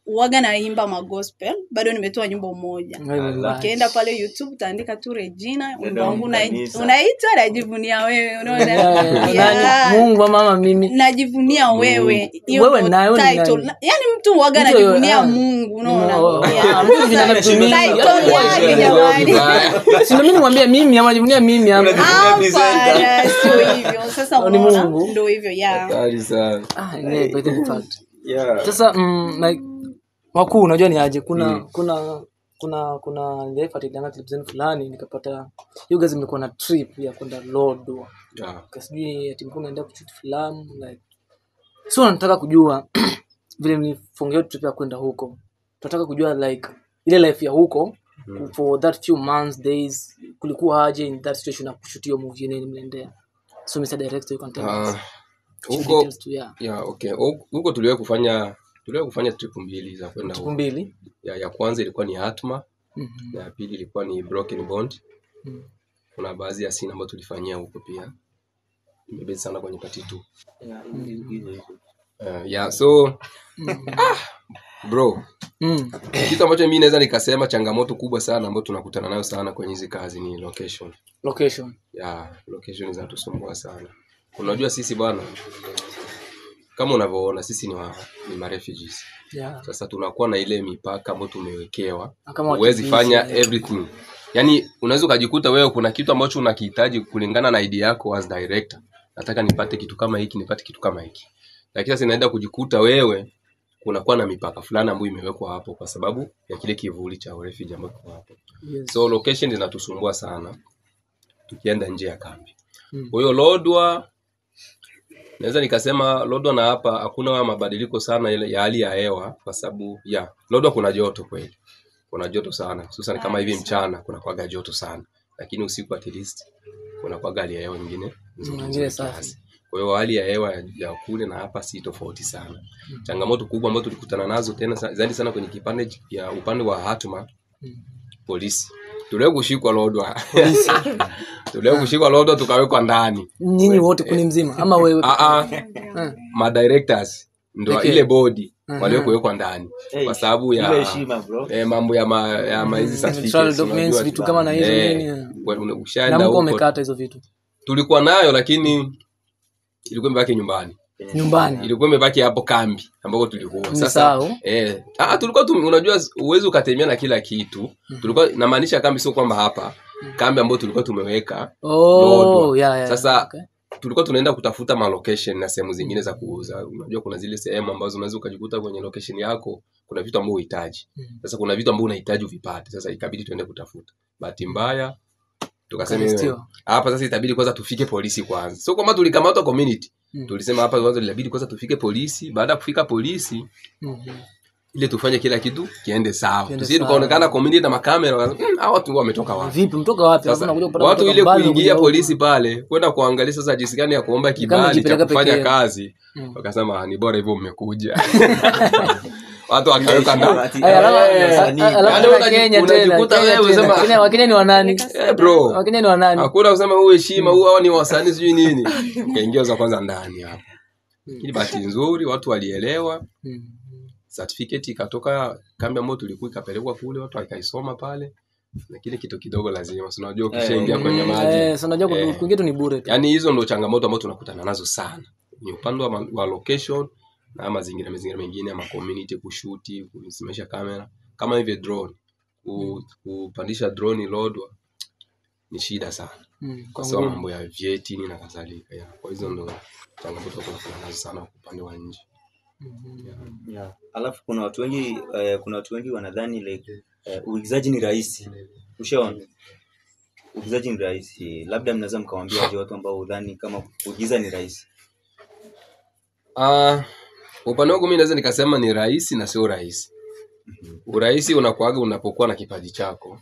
C: uaga naimba magospel, bado nimetoa nyimbo moja. Ukienda pale YouTube utaandika tu Regina, wimbo wangu unaitwa Najivunia Wewe, unaona?
B: Mungu mama mimi.
C: Najivunia Wewe. Hiyo
B: Wewe nayo ni
C: title.
B: nani?
C: Yaani mtu uaga anajivunia Mungu, unaona?
B: Mimi vinanitumia.
C: Title yake jamani.
B: Si mimi nimwambia mimi anajivunia mimi ama.
C: Hapana, sio hivyo. Sasa
B: Ni
C: unaona
B: Mungu.
C: ndio hivyo
A: Kali sana.
B: By the fact. Sasa like wakuu unajua ni aje kuna nilifuatilia clip zenu fulani nikapata you guys mlikuwa na trip ya kwenda Lodwar. Kasijui ati mlikuwa mnaenda kushoot filamu like so nataka kujua vile mlifungia trip ya kwenda huko. Tunataka kujua like ile life ya huko for that few months days kulikuwa aje in that situation ya kushoot hiyo movie yenyewe mliendea. So Mr. Director you can tell us.
A: Huko okay. Huko tuliwahi kufanya trip mbili za kwenda huko.
B: Mbili.
A: Ya kwanza ilikuwa ni Atma. Na ya pili ilikuwa ni Broken Bond. Kuna baadhi ya scene ambazo tulifanyia huko pia. Nimebezi sana kwenye part 2. So bro. Kitu ambacho mimi naweza nikasema changamoto kubwa sana ambayo tunakutana nayo sana kwenye hizi kazi ni location.
B: Location
A: zinatusumbua sana. Unajua sisi bwana kama unavyoona sisi ni refugees. Sasa tunakuwa na ile mipaka ambayo tumewekewa. Huwezi fanya everything. Yaani unaweza kujikuta wewe kuna kitu ambacho unakihitaji kulingana na idea yako as director. Nataka nipate kitu kama hiki, nipate kitu kama hiki. Lakini sasa inaenda kujikuta wewe kunakuwa na mipaka fulani ambayo imewekwa hapo kwa sababu ya kile kivuli cha refugee ambacho kwa hapo. So location zinatusumbua sana tukienda nje ya kambi. Kwa hiyo Lodwar naweza nikasema Lodwar na hapa hakuna mabadiliko sana ya hali ya hewa kwa sababu Lodwar kuna joto kweli. Kuna joto sana. Hususan kama hivi mchana kuna kwaga joto sana. Lakini usiku at least kuna kwaga hali ya hewa nyingine
B: safi.
A: Kwa hiyo hali ya hewa ya kule na hapa si tofauti sana. Changamoto kubwa ambazo tulikutana nazo tena zaidi sana kwenye upande wa Hatma polisi. Tuleo kushikwa Lodwar. Tukawekwa ndani.
B: Nyinyi wote kuni mzima ama wewe?
A: Ma directors ndio ile body waliokuwekwa ndani kwa sababu ya mambo ya hizi certificates
B: documents vitu kama na hizo nini.
A: Ushaenda huko
B: umekata hizo vitu.
A: Tulikuwa nayo lakini ilikuwa imebaki nyumbani. Ilikuwa imebaki hapo kambi ambako tulikuwa. Sasa tulikuwa unajua uwezo ukatemea na kila kitu. Tulikuwa namaanisha kambi sio kwamba hapa kambi ambayo tulikuwa tumeweka. Sasa tulikuwa tunaenda kutafuta ma location na sehemu zingine za kuuza. Unajua kuna zile sehemu ambazo unaweza ukajikuta kwenye location yako kuna vitu ambavyo unahitaji. Sasa kuna vitu ambavyo unahitaji uvipate. Sasa ikabidi tuende kutafuta. Bahati mbaya Tukasema hapa sasa itabidi kwanza tufike polisi kwanza. So kama tulikamatwa community, tulisema hapa kwanza inabidi kwanza tufike polisi. Baada ya kufika polisi, ile tufanye kila kitu kiende sawa. Tusije tukaonekana community na makamera, hao watu wametoka wapi?
B: Vipi mtoka wapi?
A: Hakuna kuja kupata watu ile kuingia polisi pale, kwenda kuangalia sasa jinsi gani ya kuomba kibali cha kufanya kazi. Wakasema ni bora hivyo mmekuja. Watu wakaweka ndani.
B: Alama Kenya tena. Wakenya ni wanani?
A: Bro.
B: Wakenya ni wanani?
A: Hakuna kusema huyu heshima, huyu hao ni wasanii sijui nini. Kaingia za kwanza ndani hapo. Ili bahati nzuri watu walielewa. Certificate ikatoka kambi ambayo tulikuwa ikapelekwa kule, watu wakaisoma pale. Lakini kitu kidogo lazima unajua ukishaingia kwenye maji.
B: Unajua kuingia tu ni bure.
A: Yaani hizo ndio changamoto ambazo tunakutana nazo sana. Ni upande wa location na mazingira mengine ama community kushuti, kusimamisha kamera. Kama hivi drone, kupandisha drone load ni shida sana. Kwa sababu mambo ya vyeti na kadhalika. Kwa hizo ndio changamoto tunakutana nazo sana upande wa nje.
D: Yeah. Alafu kuna watu wengi wanadhani like uigizaji ni rahisi. Ushaona? Uigizaji ni rahisi. Labda mnaweza mkamwambia watu ambao udhani kama kuigiza ni rahisi.
A: Upande wangu mimi naweza nikasema ni rahisi na sio rahisi. Urahisi unakuaga unapokuwa na kipaji chako.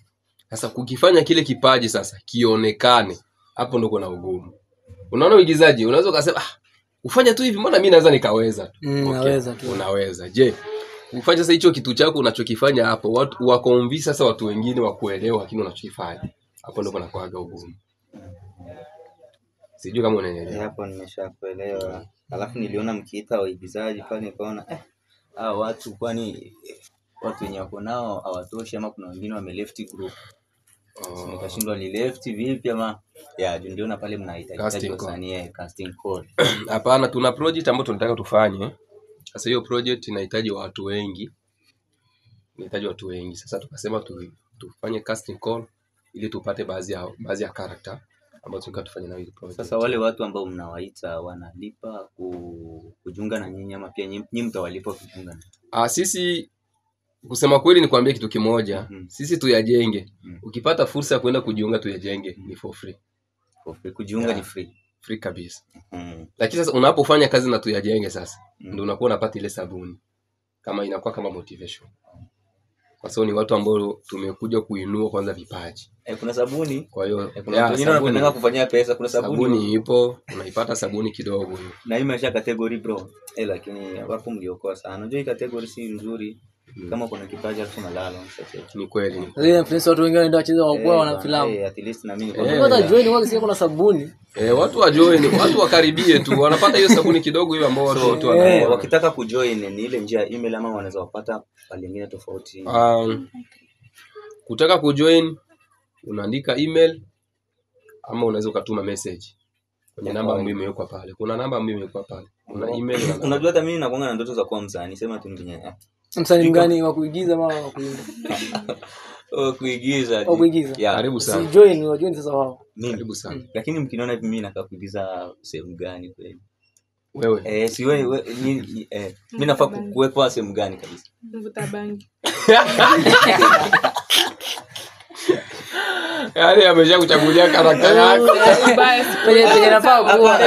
A: Sasa kukifanya kile kipaji sasa kionekane, hapo ndo kuna ugumu. Unaona uigizaji, unaweza kusema ufanye tu hivi, mbona mimi naweza nikaweza tu.
B: Naweza tu.
A: Unaweza. Je, ufanye sasa hicho kitu chako unachokifanya hapo, watu wakonvince sasa watu wengine wakuelewa kile unachokifanya. Hapo ndo kuna kuaga ugumu. Sijui kama unaelewa.
D: Hapo nimeshakuelewa. Alafu niliona mkiita waigizaji pale nikaona watu kwani watu wenye wako nao hawatoshi ama kuna wengine wame left group. Nikashindwa ni left vipi ama ndio na pale mnahitaji wasanii casting call.
A: Hapana, tuna project ambayo tunataka tufanye. Sasa hiyo project inahitaji watu wengi. Sasa tukasema tufanye casting call ili tupate baadhi ya character ambazo tunataka tufanye na hiyo project.
D: Sasa wale watu ambao mnawaita wanalipa kujiunga na nyinyi ama pia nyinyi mtawalipa kujiunga?
A: Sisi kusema kweli nikwambie kitu kimoja, sisi tuyajenge. Ukipata fursa ya kwenda kujiunga tuyajenge ni for free.
D: Kujiunga ni free
A: kabisa. Lakini sasa unapofanya kazi na tuyajenge sasa ndio unakuwa unapata ile sabuni. Kama inakuwa kama motivation. Kwa sababu ni watu ambao tumekuja kuinua kwanza vipaji.
D: Kuna sabuni.
A: Kwa hiyo
D: kuna wengine wanapenda kufanyia pesa, kuna
A: sabuni ipo, unaipata sabuni kidogo hiyo.
D: Na hii imesha category bro. Lakini hapo mliokoa sana. Unajua hii category si nzuri. Kama kuna kipaji alafu nalala
A: ni kweli.
B: Ile influence watu wengine ndio wacheza wakubwa wana filamu.
D: At least na mimi
B: kwa join wao sio kuna sabuni.
A: Watu wa join, watu wakaribie tu. Wanapata hiyo sabuni kidogo hiyo ambao watu
D: wakitaka kujoin ni ile njia email ama wanaweza kupata pale nyingine tofauti.
A: Kutaka kujoin unaandika email ama unaweza ukatuma message kwenye namba ambayo imewekwa pale. Kuna namba ambayo imewekwa pale. Kuna email na
D: unajua hata mimi nakuanga na ndoto za kuwa msanii, sema tu ndio.
B: Msanii gani wa kuigiza ama wa kuimba?
D: Kuigiza.
A: Karibu sana.
B: Si join sasa wao.
A: Karibu sana.
D: Lakini mkiniona hivi mimi nakaa kuigiza sehemu gani kweli?
A: Wewe.
D: Si wewe mimi nafaa kuwekwa sehemu gani kabisa?
E: Mvuta bangi.
A: Yaani ameshakuchagulia karakta yako.
B: Penye nafaa kuwa.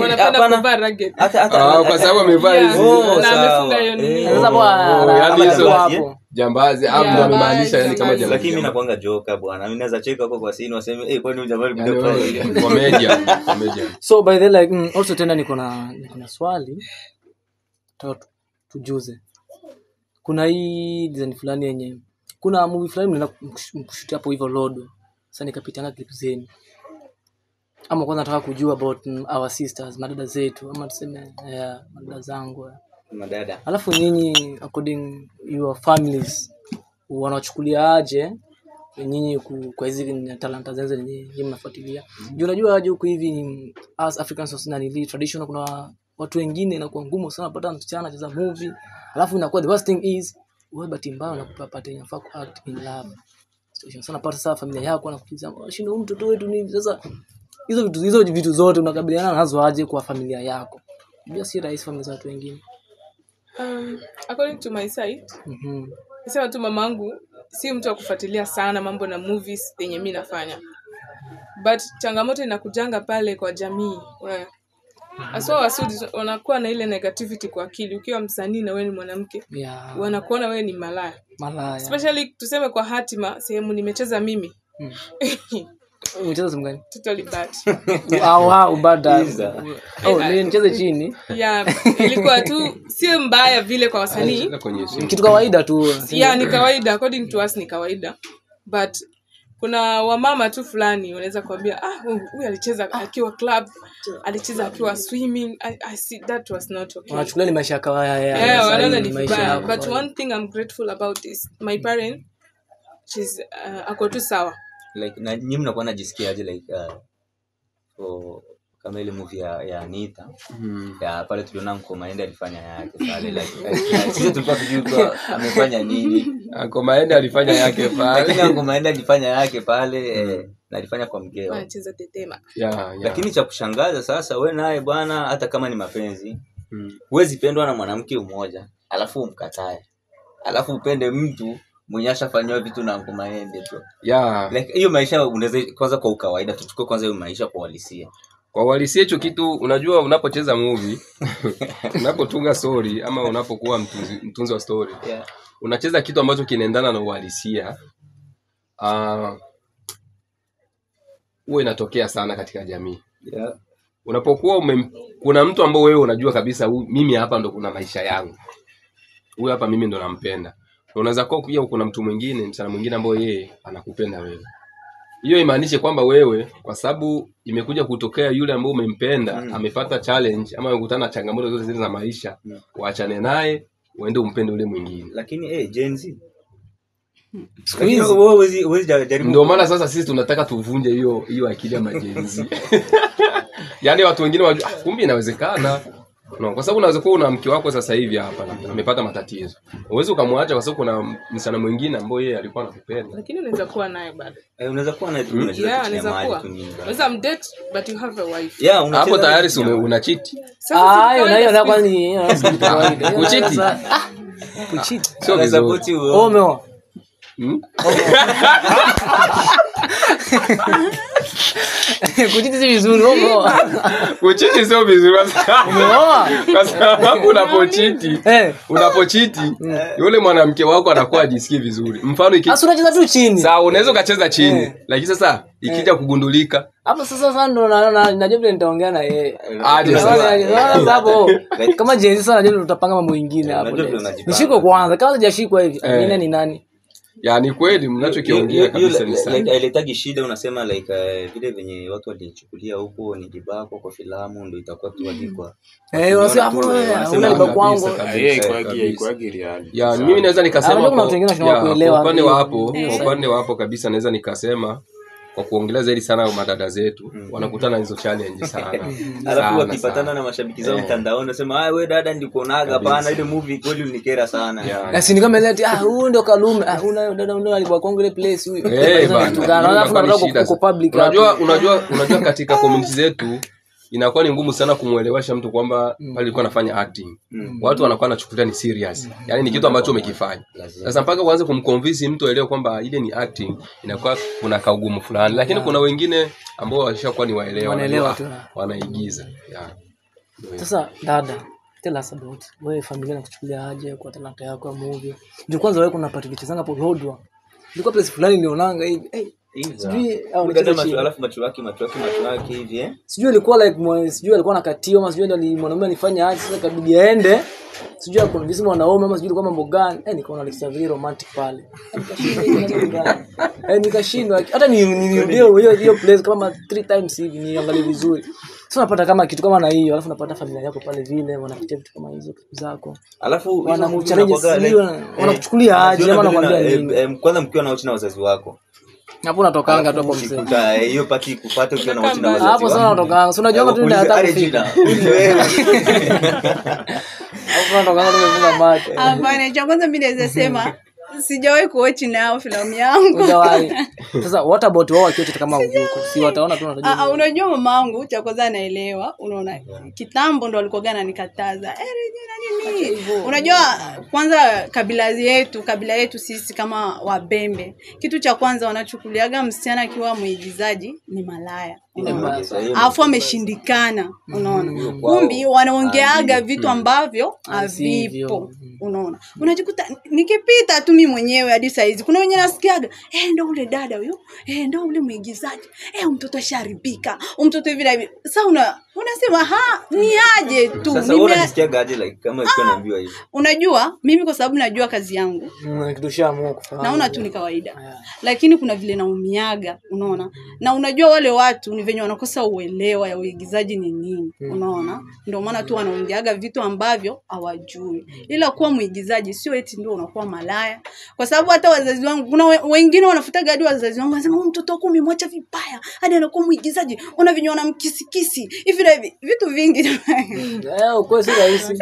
E: Unapenda kuvaa ragged.
A: Kwa sababu amevaa hizo.
E: Na amefunga hiyo nini.
B: Sasa bwana,
A: yaani hizo
B: hapo.
A: Jambazi ndo amemaanisha yani kama jambazi.
D: Lakini mimi nakuanga joka bwana. Mimi naweza cheka huko kwa sini waseme kwani huyu jambazi mdogo pale.
A: Comedian.
B: So by the like also tena niko na swali. Nataka tujuze. Kuna hii design fulani yenye kuna movie fulani mnaenda kushutia hapo hivyo Lodo. Sasa nikapitana clip zenu. Ama kwanza nataka kujua about our sisters, madada zetu ama tuseme madada zangu.
D: Madada.
B: Alafu nyinyi according your families wanachukulia aje nyinyi kwa hizi talanta zenze nyinyi mnafuatilia? Ndio unajua aje huko hivi as African society traditional kuna watu wengine inakuwa ngumu sana kupata msichana anacheza movie. Alafu inakuwa the worst thing is wewe bahati mbaya unakupata inafaa ku act in love. Sio sana pata saa familia yako anakuuliza shindo mtoto wetu nini. Sasa hizo vitu zote unakabiliana nazo aje kwa familia yako? Ndio si rahisi familia za watu wengine.
E: According to my side, nisema tu mamangu si mtu wa kufuatilia sana mambo na movies yenye mimi nafanya. but changamoto inakujanga pale kwa jamii. Aswa wasudi wanakuwa na ile negativity kwa akili. Ukiwa msanii na wewe ni mwanamke, wanakuona wewe ni malaya. Especially tuseme kwa Hatima, sehemu nimecheza mimi.
B: Umecheza sehemu gani?
E: Totally bad.
B: Wow, bad. Nilicheza chini.
E: Ilikuwa tu sio mbaya vile kwa wasanii.
B: Kitu kawaida tu.
E: Ni kawaida, according to us ni kawaida. But kuna wamama tu fulani wanaweza kuambia huyu alicheza akiwa club, alicheza akiwa swimming. I see that was not okay.
B: Wanachukulia ni maisha kawaida.
E: Wanaona ni vibaya. But one thing I'm grateful about is my parent, she's ako tu sawa.
D: Like na nyinyi mnakuwa najisikiaje like kama ile movie ya Anita ya pale tuliona Nkomaende alifanya yake pale like sisi tulikuwa tujua amefanya nini.
A: Nkomaende alifanya yake pale,
D: lakini Nkomaende alifanya yake pale na alifanya kwa mgeo,
E: anacheza tetema.
D: Lakini cha kushangaza sasa, wewe naye bwana, hata kama ni mapenzi huwezi pendwa na mwanamke mmoja alafu umkatae, alafu upende mtu mwenye ashafanywa vitu na Nkomaende tu. Like hiyo maisha unaweza kwanza kwa kawaida tuchukue kwanza hiyo maisha kwa uhalisia.
A: Kwa uhalisia hicho kitu unajua unapocheza movie, unapotunga story ama unapokuwa mtunzi wa story. Unacheza kitu ambacho kinaendana na uhalisia. Huwa inatokea sana katika jamii. Unapokuwa kuna mtu ambaye wewe unajua kabisa mimi hapa ndo kuna maisha yangu. Huyu hapa mimi ndo nampenda. Unaweza kuwa pia kuna mtu mwingine, msana mwingine ambaye yeye anakupenda wewe. Hiyo imaanishe kwamba wewe kwa sababu imekuja kutokea yule ambaye umempenda amepata challenge ama amekutana na changamoto zote zile za maisha, waachane naye uende umpende yule mwingine.
D: Lakini Gen Z
A: ndio maana sasa sisi tunataka tuvunje hiyo akili ya Gen Z. Yaani watu wengine wajua kumbe inawezekana. Kwa sababu unaweza kuwa una mke wako sasa hivi hapa amepata matatizo. Uweze ukamwacha kwa sababu kuna msana mwingine ambaye yeye alikuwa anakupenda.
E: Lakini unaweza kuwa naye bado.
D: Unaweza kuwa naye
E: unaweza mdate but you have a wife.
A: Hapo tayari una cheat.
B: Unaona kwani
A: kuchiti.
B: Kuchiti.
A: Sio vizuri.
B: Umeoa. Kuchiti si vizuri.
A: Kuchiti sio vizuri.
B: Umeoa?
A: Kwa sababu unapochiti yule mwanamke wako anakuwa ajisikii vizuri. Mfano
B: unacheza tu chini.
A: Sawa, unaweza ukacheza chini. Lakini sasa ikija kugundulika
B: hapo sasa ndo najua vile nitaongea na yeye. Sababu kama Gen Z sana najua tutapanga mambo mengine hapo. Nishiko kwanza kama hajashikwa hivi. Mimi ni nani?
A: Yaani kweli mnachokiongea kabisa ni sawa.
D: Like iletaji shida unasema like vile venye watu walichukulia huko ni jibako kwa filamu ndio itakuwa tu walikwa.
B: Unasema una kwangu.
F: Kwa ajili
A: ya mimi naweza nikasema kwa upande wa hapo kabisa naweza nikasema kwa kuongelea zaidi sana madada zetu wanakutana hizo challenge sana.
D: Alafu wakipatana na mashabiki zao mtandaoni nasema wewe dada ndikonaga bana ile movie kweli unikera sana.
B: Lakini kama ile huyu ndo Kalume una dada ndo alikuwa kwangu ile place huyu. Alafu nataka kwa public.
A: Unajua katika community zetu inakuwa ni ngumu sana kumuelewesha mtu kwamba pale alikuwa anafanya acting. Watu wanakuwa wanachukulia ni serious. Yaani ni kitu ambacho umekifanya. Sasa mpaka uanze kumconvince mtu aelewe kwamba ile ni acting, inakuwa kuna kaugumu fulani. Lakini kuna wengine ambao washakuwa ni waelewa wanaigiza.
B: Sasa dada, tell us about wewe familia inakuchukulia aje kwa talanta yako ya movie. Ndio kwanza wewe kuna participate zanga hapo Lodwa. Nilikuwa place fulani nilionanga hivi. Sijui
D: alafu macho yake hivi
B: sijui ilikuwa like sijui alikuwa anakatio ama sijui ndio mwanaume alifanya aje sasa kabidi aende sijui akonvince mwanaume ama sijui ilikuwa mambo gani nikaona like very romantic pale nikashindwa hata ndio hiyo place kama 3 times hivi niangalie vizuri sasa unapata kama kitu kama na hiyo alafu unapata familia yako pale vile wanapitia vitu kama hizo zako
D: alafu
B: wanamchallenge wanakuchukulia aje ama wanakuambia nini
D: kwanza mkiwa na wazazi wako
B: hapo unatokanga tu hapo mzee.
D: Hiyo pati kupata ukiwa na wote na wazazi.
B: Hapo sana unatokanga. Si unajua tu nataka kufika. Hapo unatokanga tu mfunga macho.
C: Hapana, cha kwanza mimi naweza sema sijawahi kuwatch nao filamu yangu.
B: Hujawahi. Sasa what about wao wakiota kama ujuku? Si wataona tu
C: Ah, unajua mamangu cha kwanza anaelewa, unaona. Kitambo ndo alikuwa gana nikataza. Nini? Unajua kwanza kabila yetu sisi kama Wabembe, kitu cha kwanza wanachukuliaga msichana akiwa mwigizaji ni malaya. Alafu ameshindikana, unaona. Kumbi wanaongeaga vitu ambavyo havipo, unaona. Unajikuta nikipita tu mimi mwenyewe hadi saizi kuna wenye nasikiaga, ndo ule dada huyo, ndo ule mwigizaji, mtoto asharibika, mtoto hivi na hivi. Sasa unasema ni aje tu.
D: Sasa wewe unasikiaga aje like kama ikiwa naambiwa hivi?
C: Unajua mimi kwa sababu najua kazi yangu.
B: Nikidosha kufahamu.
C: Naona tu ni kawaida. Lakini kuna vile naumiaga, unaona. Na unajua wale watu ni venye wanakosa uelewa ya uigizaji ni nini, unaona. Ndio maana tu wanaongeaga vitu ambavyo hawajui. Ila kuwa mwigizaji sio eti ndio unakuwa malaya. Kwa sababu hata wazazi wangu kuna wengine wanafutaga hadi wazazi wangu wanasema mtoto wako umemwacha vibaya hadi anakuwa mwigizaji. Una venye wanamkisikisi. Hivi vitu vingi.
B: Uko si rahisi.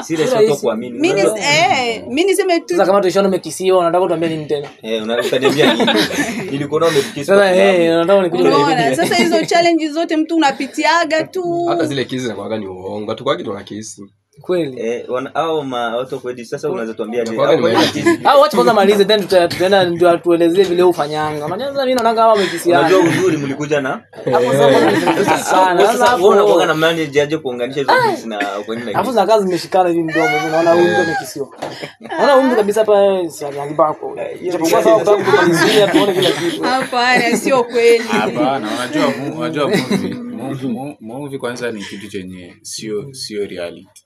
D: Si rahisi kuamini.
C: Mimi niseme tu.
B: Sasa kama tuishona umekisiwa unataka tuambie nini tena?
D: Unaniambia nini? Nilikuwa umekisiwa.
B: Sasa unataka nikuje.
C: Sasa hizo challenges zote mtu unapitiaga tu.
A: Hata zile kesi zinakuwa ni uongo. Tukwaje tuna kesi.
B: Kweli.
D: Watu kweli sasa unaweza tuambia nini?
B: Wacha kwanza malize then tutaenda ndio tuelezee vile ufanyanga. Unajua mimi naona kama umekisiana.
D: Unajua uzuri mlikuja na
B: hapo sana.
D: Sasa unaona kwa na manager aje kuunganisha hizo vitu na kwa nini?
B: Hapo za kazi zimeshikana hivi mdomo. Unaona huyu mtu amekisiwa. Unaona huyu mtu kabisa hapa sasa bako. Japokuwa sababu tutamalizia tuone kila kitu.
C: Hapana, sio kweli.
F: Hapana, unajua movie kwanza ni kitu chenye sio reality.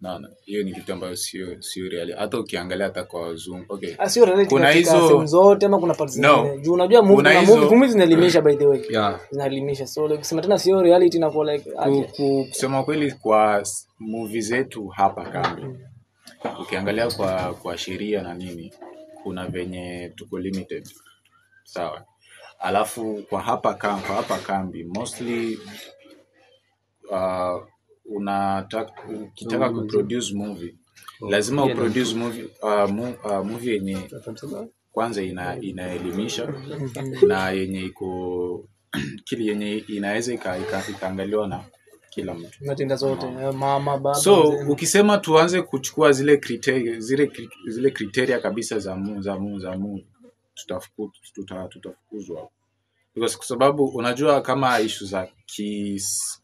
F: Naona hiyo ni kitu ambayo sio reality. Hata ukiangalia hata kwa wazungu. Okay.
B: Sio reality. Kuna hizo zote ama kuna parts zingine. Juu unajua movie zinaelimisha by the way.
A: Yeah.
B: Zinaelimisha. So ukisema tena sio reality na kwa like
F: kusema kweli kwa movie zetu hapa kambi. Ukiangalia kwa sheria na nini kuna venye tuko limited. Sawa. Alafu kwa hapa kambi mostly ukitaka kuproduce movie lazima uproduce movie yenye kwanza inaelimisha na yenye iko kile yenye inaweza ikaangaliwa na kila mtu
B: natinda zote mama baba.
F: So ukisema tuanze kuchukua zile criteria kabisa za movie tutafukuzwa kwa sababu unajua kama issue za kiss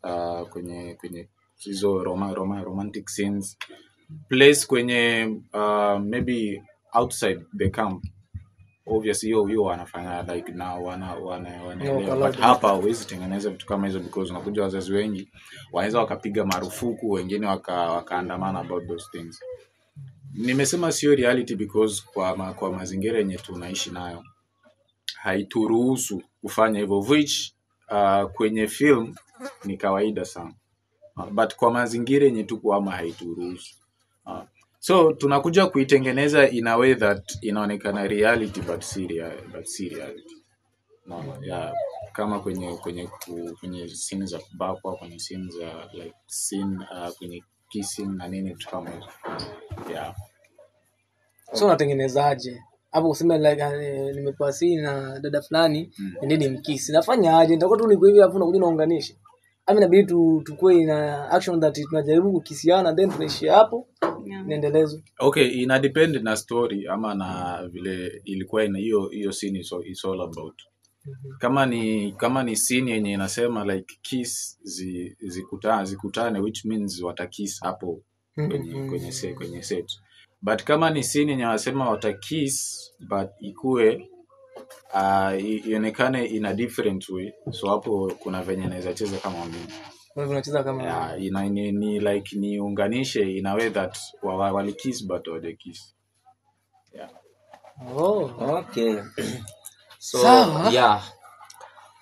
F: kwenye hizo romantic scenes place kwenye maybe outside the camp obviously hiyo wanafanya like now wanaelewa but hapa huwezi tengeneza vitu kama hizo because unakuja wazazi wengi wanaweza wakapiga marufuku wengine wakaandamana about those things. Nimesema sio reality because kwa mazingira yenye tunaishi nayo haituruhusu kufanya hivyo which kwenye film ni kawaida sana but kwa mazingira yenye tuko ama haituruhusu. So tunakuja kuitengeneza in a way that inaonekana reality but si reality. No, yeah, kama kwenye scene za kubakwa, kwenye scene za like scene kwenye kissing na nini tu kama hizo. Yeah.
B: So unatengenezaje? Hapo useme like nimepasi na dada fulani ndio mkisi. Nafanya aje? Nitakuwa tu niko hivi hapo nakuja naunganisha. Ama inabidi tukue ina action that tunajaribu kukisiana then tunaishia hapo. Niendelezo.
F: Okay, ina depend na story ama na vile ilikuwa ina hiyo scene is all about. Kama ni scene yenye inasema like kiss zikutane which means watakiss hapo kwenye set. But kama ni scene yenye wanasema watakiss but ikue ionekane in a different way, so hapo kuna venye naweza cheza kama mimi.
B: Unacheza kama
F: ni like niunganishe in a way that wali kiss but they kiss. Yeah.
B: Oh,
D: okay. So
B: sawa.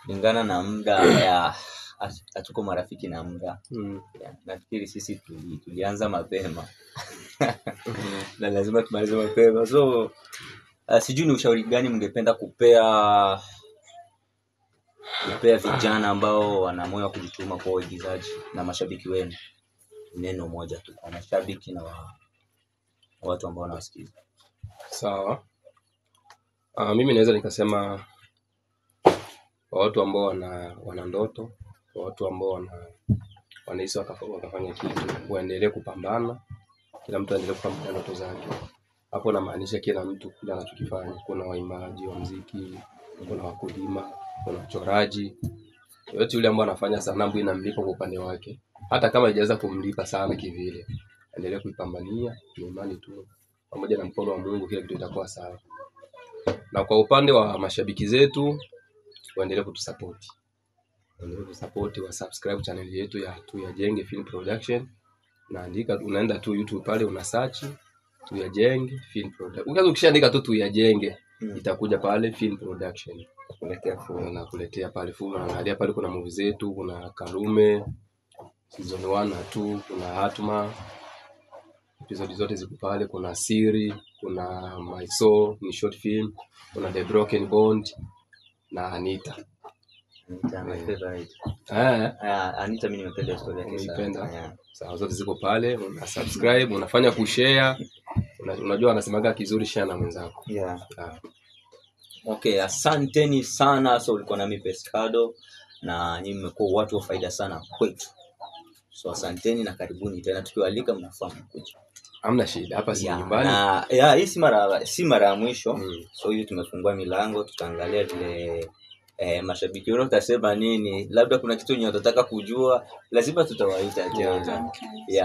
D: Lingana na muda hatuko marafiki na muda. Nafikiri sisi tulianza mapema. Na lazima tumalize mapema. So sijui ni ushauri gani mngependa kupea vijana ambao wana moyo wa kujituma kwa uigizaji na mashabiki wenu? Neno moja tu kwa mashabiki na watu ambao wanawasikiza.
A: Sawa. Mimi naweza nikasema kwa watu ambao wana ndoto, kwa watu ambao wanahisi wakafanya kitu, waendelee kupambana. Kila mtu aendelee kupambana ndoto zake. Hapo namaanisha kila mtu kila anachokifanya. Kuna waimbaji wa muziki, kuna wakulima, kuna wachoraji. Yote yule ambaye anafanya sanaa ambayo inamlipa kwa upande wake. Hata kama haijaweza kumlipa sana kivile, endelee kuipambania, ni imani tu. Pamoja na mkono wa Mungu kila kitu itakuwa sawa. Na kwa upande wa mashabiki zetu, waendelee kutusupport. Waendelee kutusupport, wa subscribe channel yetu ya Tuyajenge Film Production. Naandika unaenda tu YouTube pale una search Tuyajenge Film Production. Ukishaandika tu Tuyajenge itakuja pale Film Production. Kuletea pale full, unaangalia pale kuna movie zetu, kuna Kalume season 1 na 2, kuna Hatma episode zote ziko pale, kuna Siri, kuna My Soul ni short film, kuna The Broken Bond na Anita.
D: Anita my favorite. Anita mimi nimependa story yake
A: sana. Sawa, zote ziko pale, una subscribe, unafanya kushare. Unajua anasemaga kizuri share na mwenzako.
D: Okay, asanteni sana. So ulikuwa na mimi Pescado na nyinyi mmekuwa watu wa faida sana kwetu. So asanteni na karibuni tena, tukiwaalika mnafahamu kuja.
A: Hamna shida, hapa si nyumbani.
D: Hii si mara ya mwisho. So hiyo tumefungua milango, tutaangalia vile mashabiki wao utasema nini, labda kuna kitu nyinyi mtataka kujua, lazima tutawaita tena.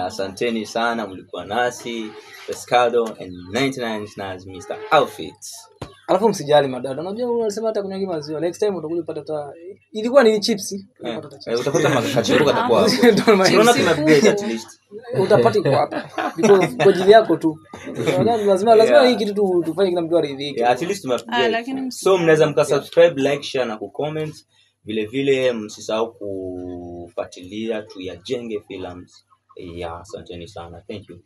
D: Asanteni sana, mlikuwa nasi Pescado and 99 Snaz Mr. Outfits.
B: Alafu msijali madada. Unajua unasema hata kunywa maziwa. Next time utakuja kupata hata ilikuwa ni chips.
D: Utapata makachuru katakuwa hapo. Unaona tuna upgrade at least.
B: Utapata kwa hapa. Kwa ajili yako tu. Lazima hii kitu tu tufanye kila mtu aridhike.
D: At least tuna upgrade. So mnaweza mkasubscribe, like, share na kucomment. Vile vile msisahau kufuatilia Tuyajenge Films. Asanteni sana. Thank you.